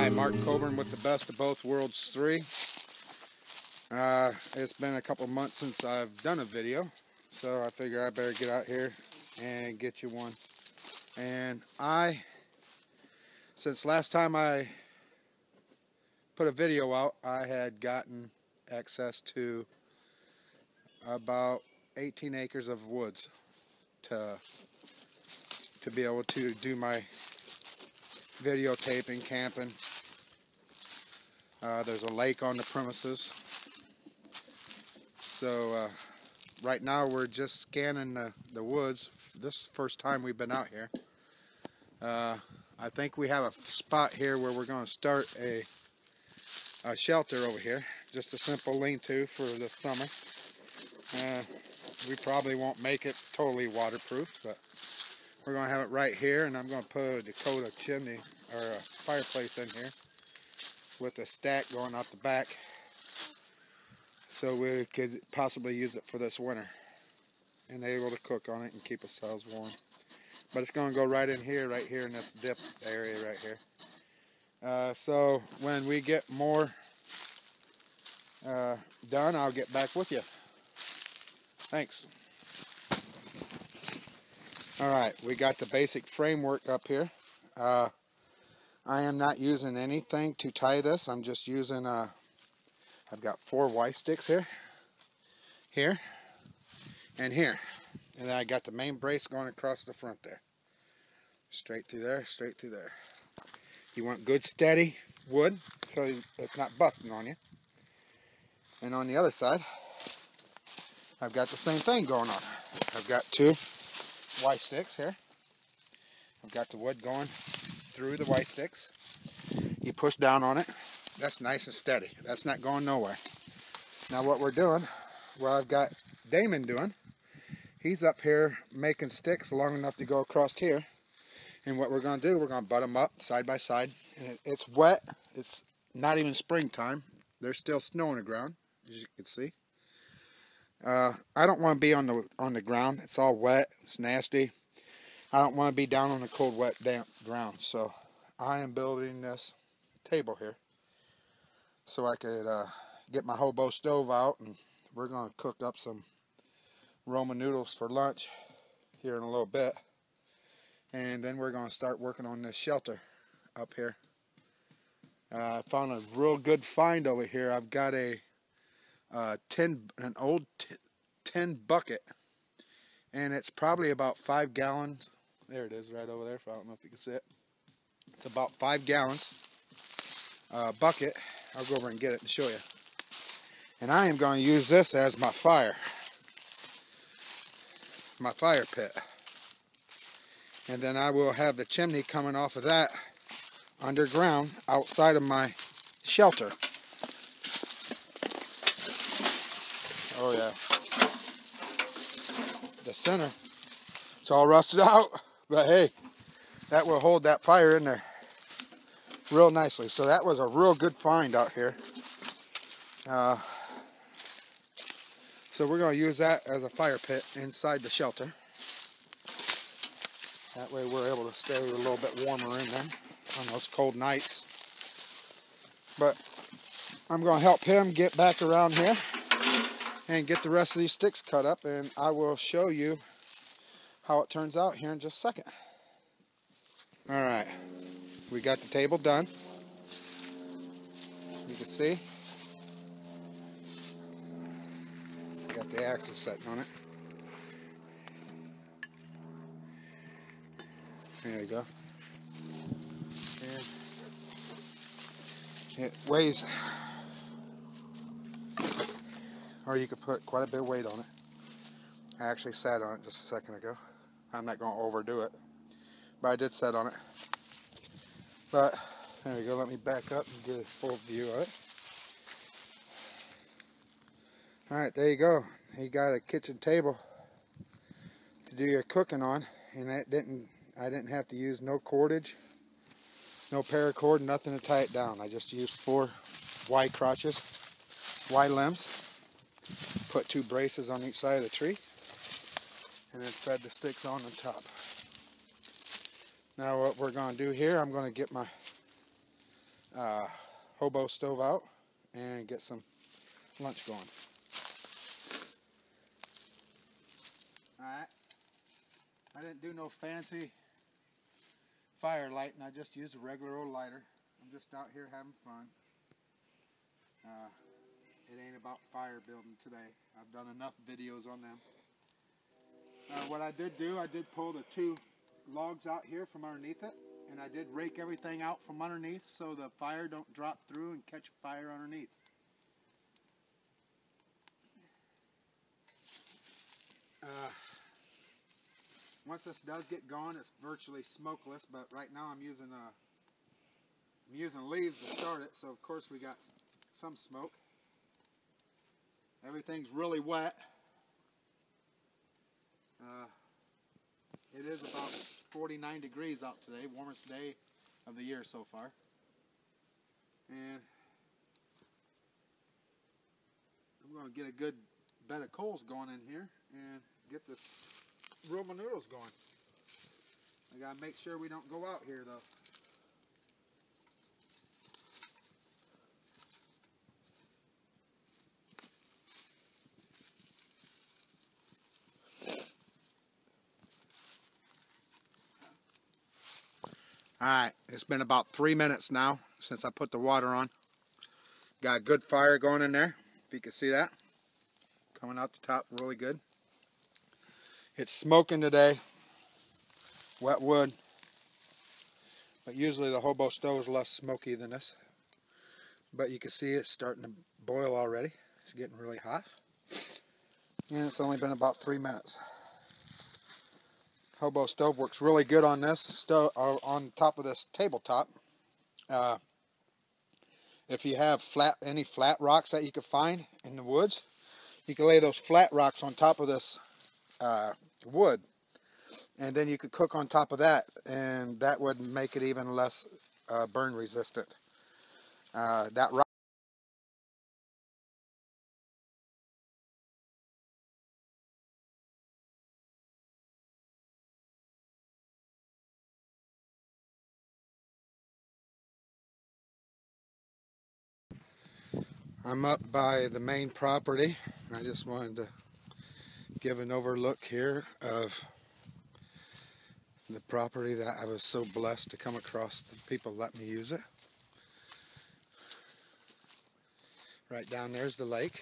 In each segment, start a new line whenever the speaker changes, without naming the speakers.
Hi, Mark Coburn with the Best of Both Worlds 3. It's been a couple months since I've done a video, so I figure I better get out here and get you one. And since last time I put a video out, I had gotten access to about 18 acres of woods to be able to do my videotaping, camping. There's a lake on the premises, so right now we're just scanning the woods. This is the first time we've been out here. I think we have a spot here where we're going to start a shelter over here, just a simple lean-to for the summer. We probably won't make it totally waterproof, but we're going to have it right here, and I'm going to put a Dakota chimney or a fireplace in here with a stack going out the back, so we could possibly use it for this winter and able to cook on it and keep ourselves warm. But it's going to go right in here in this dip area right here. So when we get more done, I'll get back with you. Thanks. Alright, we got the basic framework up here. I am not using anything to tie this. I'm just using, I've got 4 Y sticks here, and here. And then I got the main brace going across the front there. Straight through there, straight through there. You want good steady wood so it's not busting on you. And on the other side, I've got the same thing going on. I've got 2 Y sticks here. I've got the wood going through the Y sticks. You push down on it. That's nice and steady. That's not going nowhere. Now what we're doing, what I've got Damon doing, he's up here making sticks long enough to go across here. And what we're going to do, we're going to butt them up side by side. And it's wet. It's not even springtime. There's still snow on the ground, as you can see. I don't want to be on the ground. It's all wet. It's nasty. I don't want to be down on the cold, wet, damp ground. So I am building this table here so I could get my hobo stove out, and we're going to cook up some Roman noodles for lunch here in a little bit. And then we're going to start working on this shelter up here. I found a real good find over here. I've got an old tin bucket, and it's probably about 5 gallons. There it is right over there. I don't know if you can see it. It's about 5 gallons bucket. I'll go over and get it and show you. And I am going to use this as my fire pit. And then I will have the chimney coming off of that underground outside of my shelter. Oh yeah. The center, it's all rusted out, but hey, that will hold that fire in there real nicely. So that was a real good find out here. So we're going to use that as a fire pit inside the shelter. That way we're able to stay a little bit warmer in there on those cold nights. But I'm going to help him get back around here and get the rest of these sticks cut up, and I will show you how it turns out here in just a second. Alright, we got the table done. You can see. Got the axle setting on it. There you go. And it weighs, or you could put quite a bit of weight on it. I actually sat on it just a second ago. I'm not going to overdo it, but I did sit on it. But there you go. Let me back up and get a full view of it. Alright, there you go. You got a kitchen table to do your cooking on, and I didn't have to use no cordage, no paracord, nothing to tie it down. I just used 4 Y crotches, Y limbs, put 2 braces on each side of the tree, and then fed the sticks on the top. Now what we're going to do here, I'm going to get my hobo stove out and get some lunch going. Alright, I didn't do no fancy fire lighting, I just used a regular old lighter. I'm just out here having fun. It ain't about fire building today. I've done enough videos on them. What I did do, I did pull the 2 logs out here from underneath it, and I did rake everything out from underneath so the fire don't drop through and catch fire underneath. Once this does get going, it's virtually smokeless, but right now I'm using leaves to start it, so of course we got some smoke. Everything's really wet. It is about 49 degrees out today, warmest day of the year so far. And I'm going to get a good bed of coals going in here and get this room of noodles going. I got to make sure we don't go out here though. Alright, it's been about 3 minutes now since I put the water on. Got a good fire going in there, if you can see that. Coming out the top really good. It's smoking today. Wet wood. But usually the hobo stove is less smoky than this. But you can see it's starting to boil already. It's getting really hot. And it's only been about 3 minutes. Hobo stove works really good on this stove, on top of this tabletop. If you have any flat rocks that you can find in the woods, you can lay those flat rocks on top of this wood, and then you could cook on top of that, and that would make it even less burn resistant. That rock I'm up by the main property. I just wanted to give an overlook here of the property that I was so blessed to come across. The people let me use it. Right down there's the lake.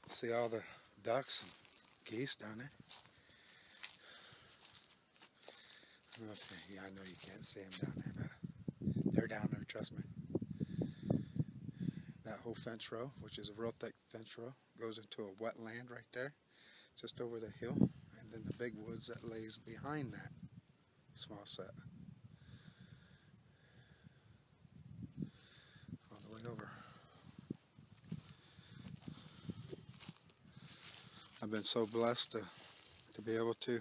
See all the ducks and geese down there. I know you can't see them down there, but they're down there, trust me. That whole fence row, which is a real thick fence row, goes into a wetland right there, just over the hill, and then the big woods that lays behind that small set. All the way over. I've been so blessed to be able to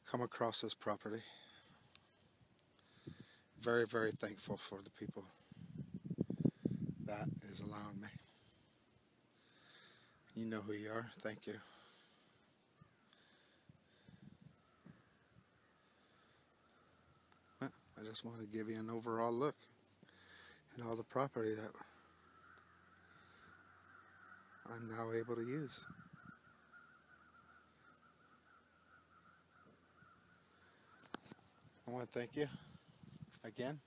come across this property. Very, very thankful for the people that is allowing me. You know who you are. Thank you. Well, I just wanted to give you an overall look at all the property that I'm now able to use. I want to thank you again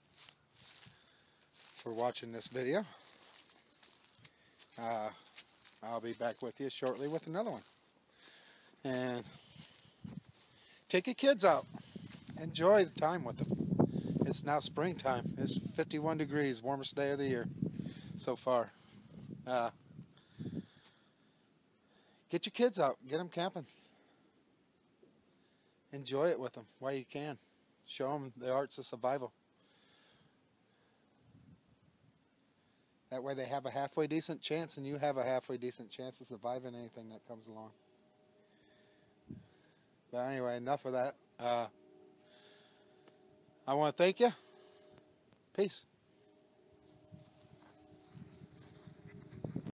for watching this video. I'll be back with you shortly with another one. And take your kids out. Enjoy the time with them. It's now springtime. It's 51 degrees, warmest day of the year so far. Get your kids out. Get them camping. Enjoy it with them while you can. Show them the arts of survival. That way they have a halfway decent chance, and you have a halfway decent chance of surviving anything that comes along. But anyway, enough of that. I want to thank you. Peace.